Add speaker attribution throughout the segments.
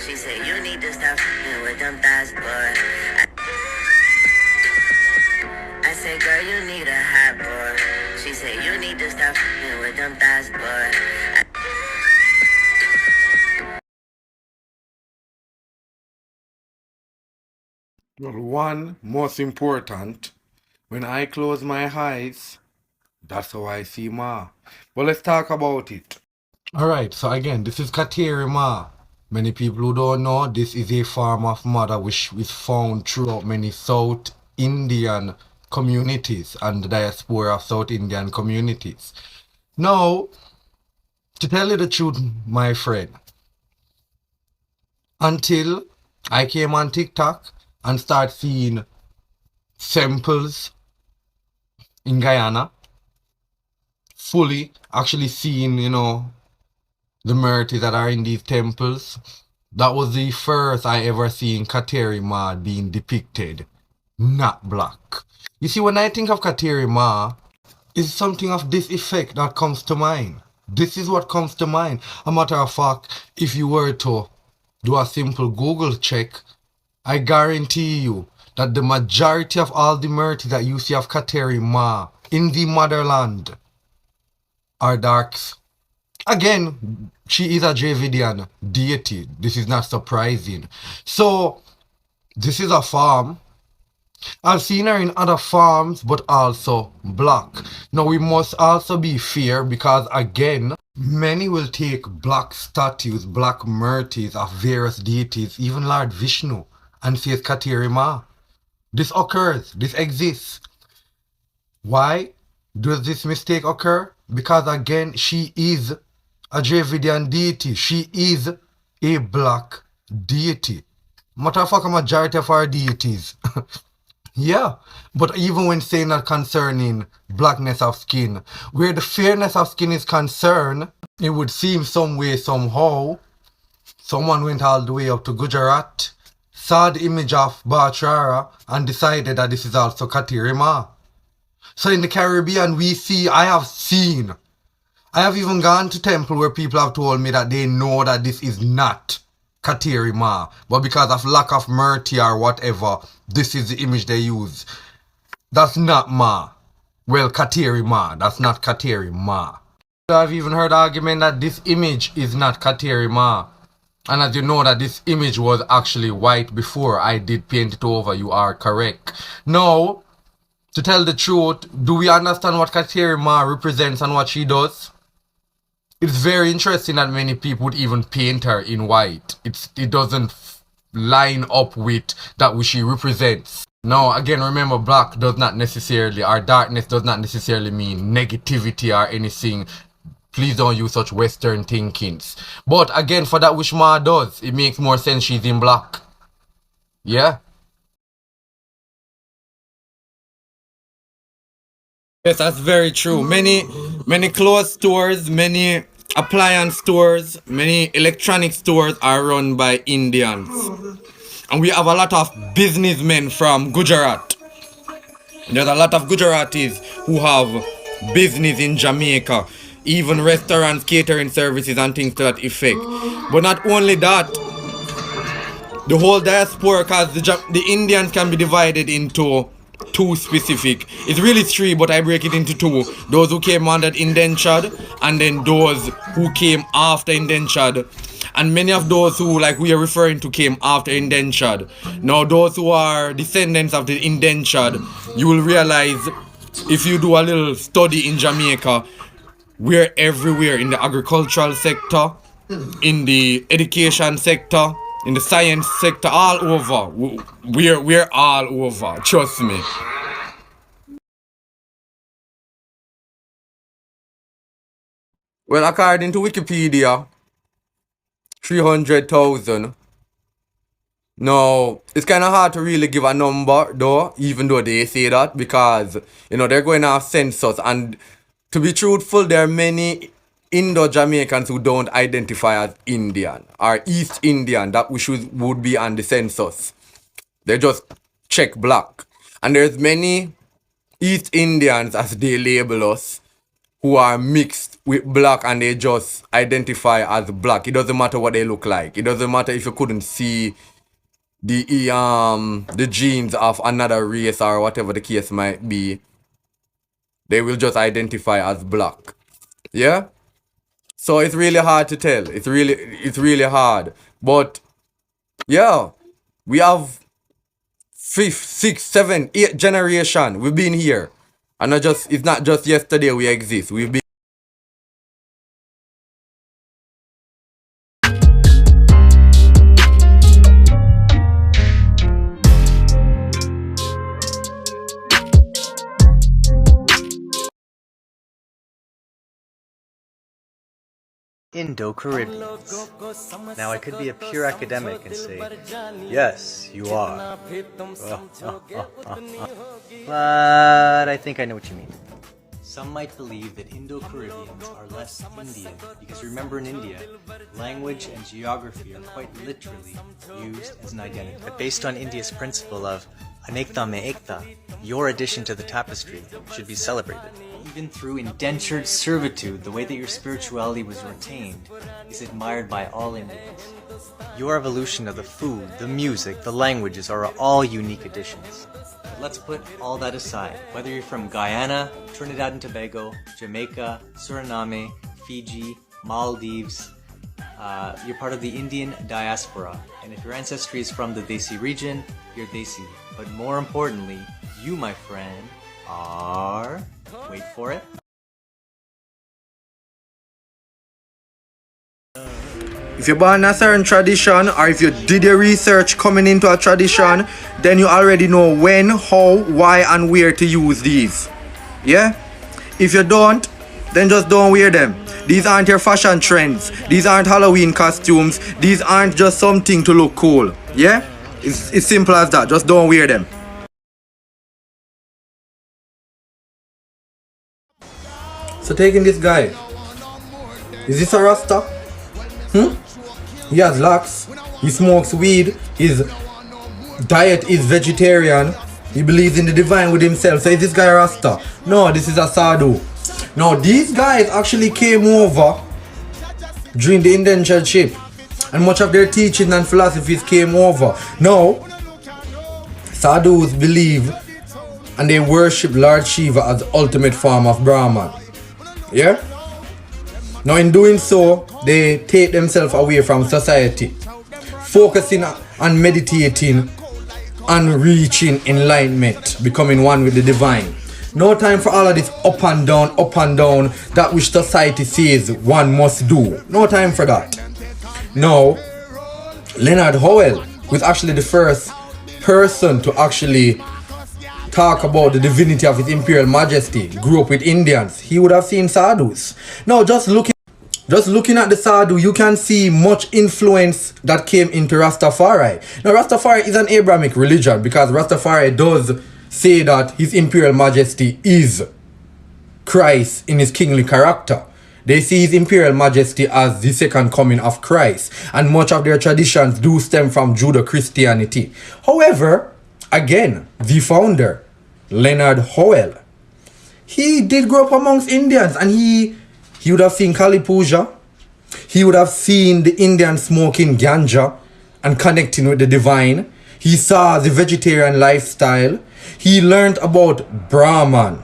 Speaker 1: She said, you need to stop f***ing with them thighs, boy. I said, girl, you need a hot boy. She said, you need to stop f***ing with them thighs, boy.
Speaker 2: Well, one, most important, when I close my eyes, that's how I see Ma. But let's talk about it. Alright, so again, this is Kateri Ma. Many people who don't know, this is a form of mother which is found throughout many South Indian communities and the diaspora of South Indian communities. Now, to tell you the truth, my friend, until I came on TikTok and start seeing samples in Guyana, fully actually seeing, the murder that are in these temples, that was the first I ever seen Kateri Ma being depicted, not black. You see, when I think of Kateri Ma, it's something of this effect that comes to mind. This is what comes to mind. A matter of fact, if you were to do a simple Google check, I guarantee you that the majority of all the murder that you see of Kateri Ma in the motherland are darks. Again, she is a Dravidian deity. This is not surprising. So, this is a farm. I've seen her in other farms, but also black. Now, we must also be fair because, again, many will take black statues, black murtis of various deities, even Lord Vishnu, and say it's Kateri Ma. This occurs. This exists. Why does this mistake occur? Because, again, she is a Dravidian deity. She is a black deity. Matter of fact, a majority of our deities. Yeah, but even when saying that concerning blackness of skin, where the fairness of skin is concerned, it would seem some way, somehow, someone went all the way up to Gujarat, saw the image of Bachrara, and decided that this is also Kateri Ma. So in the Caribbean, I have even gone to temple where people have told me that they know that this is not Kateri Ma, but because of lack of mercy or whatever, this is the image they use. That's not Ma. Well, Kateri Ma, that's not Kateri Ma. I've even heard argument that this image is not Kateri Ma. And as you know that this image was actually white before I did paint it over, you are correct. Now, to tell the truth, do we understand what Kateri Ma represents and what she does? It's very interesting that many people would even paint her in white. It doesn't line up with that which she represents. Now, again, remember, black does not necessarily, or darkness does not necessarily mean negativity or anything. Please don't use such Western thinkings. But again, for that which Ma does, it makes more sense she's in black. Yeah? Yes, that's very true. Many clothes stores, many appliance stores, many electronic stores are run by Indians. And we have a lot of businessmen from Gujarat. There's a lot of Gujaratis who have business in Jamaica, even restaurants, catering services and things to that effect. But not only that, the whole diaspora, because the Indians can be divided into two specific. It's really three, but I break it into two. Those who came under indentured, and then those who came after indentured. And many of those who, like we are referring to, came after indentured. Now, those who are descendants of the indentured, you will realize, if you do a little study in Jamaica, we're everywhere in the agricultural sector, in the education sector, in the science sector, all over. We're all over, trust me. Well, according to Wikipedia, 300,000. Now, it's kind of hard to really give a number, though, even though they say that, because, they're going to have census. And to be truthful, there are many Indo-Jamaicans who don't identify as Indian or East Indian, that would be on the census. They just check black. And there's many East Indians, as they label us, who are mixed with black and they just identify as black. It doesn't matter what they look like. It doesn't matter if you couldn't see the genes of another race or whatever the case might be. They will just identify as black. Yeah? So it's really hard to tell. It's really hard. But yeah, we have fifth, sixth, seventh, eighth generation. We've been here. And it's not just yesterday we exist. We've been
Speaker 3: Indo-Caribbeans. Now I could be a pure academic and say, yes, you are. But I think I know what you mean. Some might believe that Indo-Caribbeans are less Indian because remember in India, language and geography are quite literally used as an identity. But based on India's principle of Anekta me ekta, your addition to the tapestry should be celebrated. Even through indentured servitude, the way that your spirituality was retained is admired by all Indians. Your evolution of the food, the music, the languages are all unique additions. But let's put all that aside. Whether you're from Guyana, Trinidad and Tobago, Jamaica, Suriname, Fiji, Maldives, you're part of the Indian diaspora. And if your ancestry is from the Desi region, you're Desi. But more importantly, you, my friend, are... wait for it.
Speaker 2: if you're born in a certain tradition, or if you did your research coming into a tradition, then you already know when, how, why, and where to use these. Yeah? If you don't, then just don't wear them. These aren't your fashion trends. These aren't Halloween costumes. These aren't just something to look cool. Yeah? It's simple as that. Just don't wear them. So taking this guy, is this a Rasta? He has locks, he smokes weed, his diet is vegetarian, he believes in the divine with himself. So is this guy a Rasta? No, this is a Sadhu. Now these guys actually came over during the indentureship, and much of their teachings and philosophies came over. Now, Sadhus believe and they worship Lord Shiva as the ultimate form of Brahman. Yeah? Now in doing so, they take themselves away from society, focusing on meditating and reaching enlightenment, becoming one with the divine. No time for all of this up and down, that which society says one must do. No time for that. Now, Leonard Howell was actually the first person to actually talk about the divinity of His Imperial Majesty, grew up with Indians. He would have seen sadhus. Now, just looking at the sadhu, you can see much influence that came into Rastafari. Now, Rastafari is an Abrahamic religion because Rastafari does say that His Imperial Majesty is Christ in His kingly character. They see His Imperial Majesty as the second coming of Christ, and much of their traditions do stem from Judeo-Christianity. However, again, the founder, Leonard Howell, he did grow up amongst Indians, and he would have seen Kali Puja. He would have seen the Indians smoking ganja and connecting with the divine. He saw the vegetarian lifestyle. He learned about Brahman,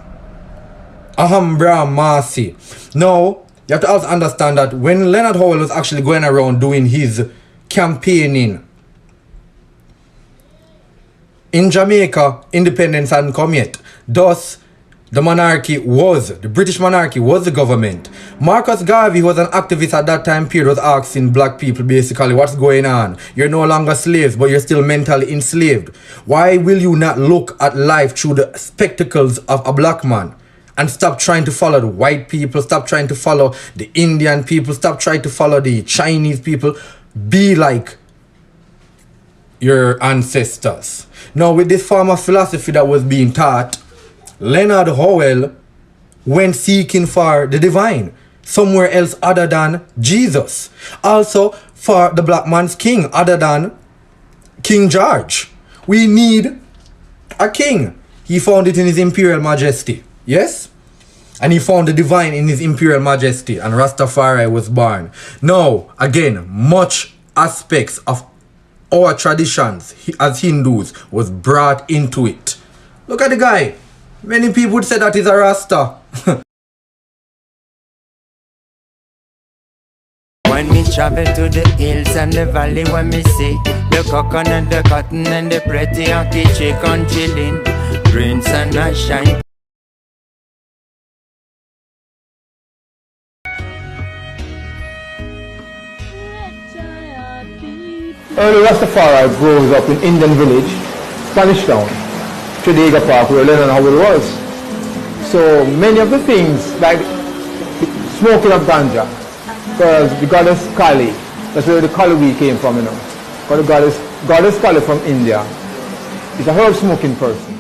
Speaker 2: Aham Brahmasi. Now, you have to also understand that when Leonard Howell was actually going around doing his campaigning in Jamaica, independence hadn't come yet. Thus, the British monarchy was the government. Marcus Garvey, who was an activist at that time period, was asking black people basically, what's going on? You're no longer slaves, but you're still mentally enslaved. Why will you not look at life through the spectacles of a black man? And stop trying to follow the white people, stop trying to follow the Indian people, stop trying to follow the Chinese people. Be like your ancestors. Now, with this form of philosophy that was being taught, Leonard Howell went seeking for the divine somewhere else other than Jesus. Also, for the black man's king other than King George. We need a king. He found it in His Imperial Majesty. Yes? and he found the divine in his imperial majesty, and Rastafari was born. Now, again, much aspects of our traditions as Hindus was brought into it. Look at the guy. Many people would say that he's a Rasta.
Speaker 4: When me travel to the hills and the valley, when me see the coconut, the cotton and the pretty ackee chicken chilling, green sun and shine.
Speaker 5: Early Rastafari grows up in Indian village, Spanish town, Trinidad Park, where learning how it was. So many of the things like smoking of ganja, because the goddess Kali, that's where the Kali weed came from, you know. But the goddess Kali from India is a herb smoking person.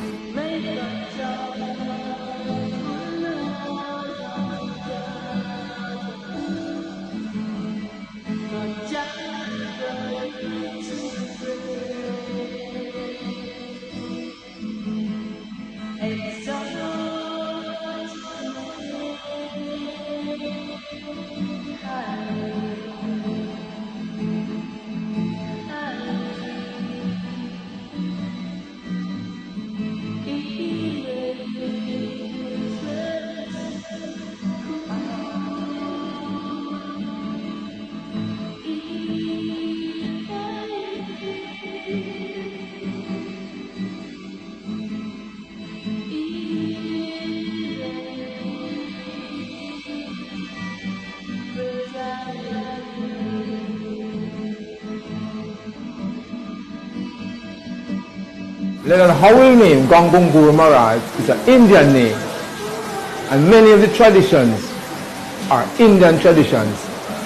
Speaker 5: Leonard Howell name, Gangon Guru Maharaj, is an Indian name. And many of the traditions are Indian traditions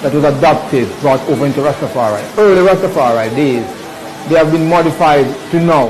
Speaker 5: that was adopted, brought over into Rastafari. Early Rastafari days, they have been modified to now.